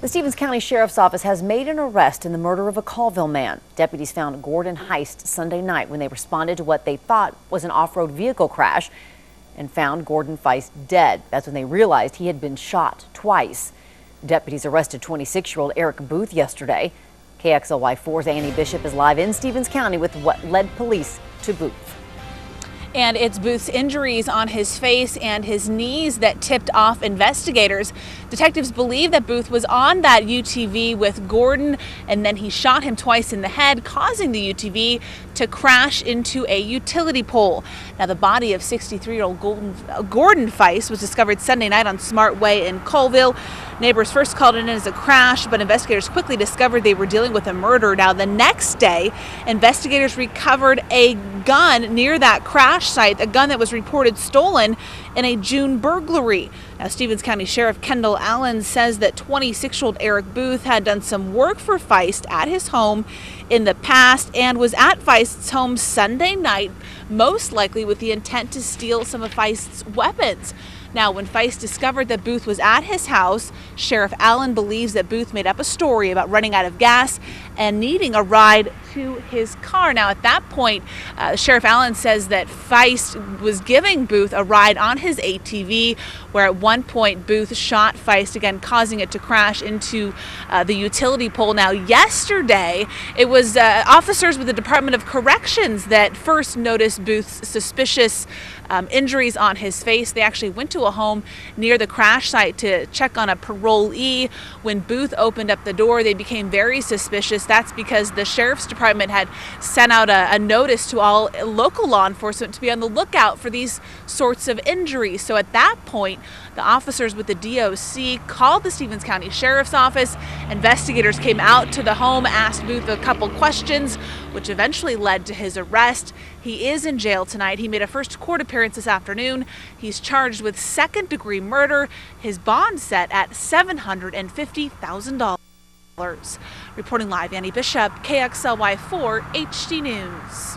The Stevens County Sheriff's Office has made an arrest in the murder of a Colville man. Deputies found Gordon Feist Sunday night when they responded to what they thought was an off-road vehicle crash and found Gordon Feist dead. That's when they realized he had been shot twice. Deputies arrested 26-year-old Eric Booth yesterday. KXLY4's Annie Bishop is live in Stevens County with what led police to Booth. And it's Booth's injuries on his face and his knees that tipped off investigators. Detectives believe that Booth was on that UTV with Gordon, and then he shot him twice in the head, causing the UTV to crash into a utility pole. Now, the body of 63-year-old Gordon Feist was discovered Sunday night on Smart Way in Colville. Neighbors first called it in as a crash, but investigators quickly discovered they were dealing with a murder. Now, the next day, investigators recovered a gun near that crash site, a gun that was reported stolen in a June burglary. Now, Stevens County Sheriff Kendall Allen says that 26-year-old Eric Booth had done some work for Feist at his home in the past and was at Feist's home Sunday night, most likely with the intent to steal some of Feist's weapons. Now, when Feist discovered that Booth was at his house, Sheriff Allen believes that Booth made up a story about running out of gas and needing a ride to his car. Now, at that point, Sheriff Allen says that Feist was giving Booth a ride on his ATV, where at one point Booth shot Feist, again causing it to crash into the utility pole. Now, yesterday, it was officers with the Department of Corrections that first noticed Booth's suspicious injuries on his face. They actually went to a home near the crash site to check on a parolee. When Booth opened up the door, they became very suspicious. That's because the Sheriff's Department had sent out a notice to all local law enforcement to be on the lookout for these sorts of injuries. So at that point, the officers with the DOC called the Stevens County Sheriff's Office. Investigators came out to the home, asked Booth a couple questions, which eventually led to his arrest. He is in jail tonight. He made a first court appearance this afternoon. He's charged with second-degree murder. His bond set at $750,000. Reporting live, Annie Bishop, KXLY4 HD News.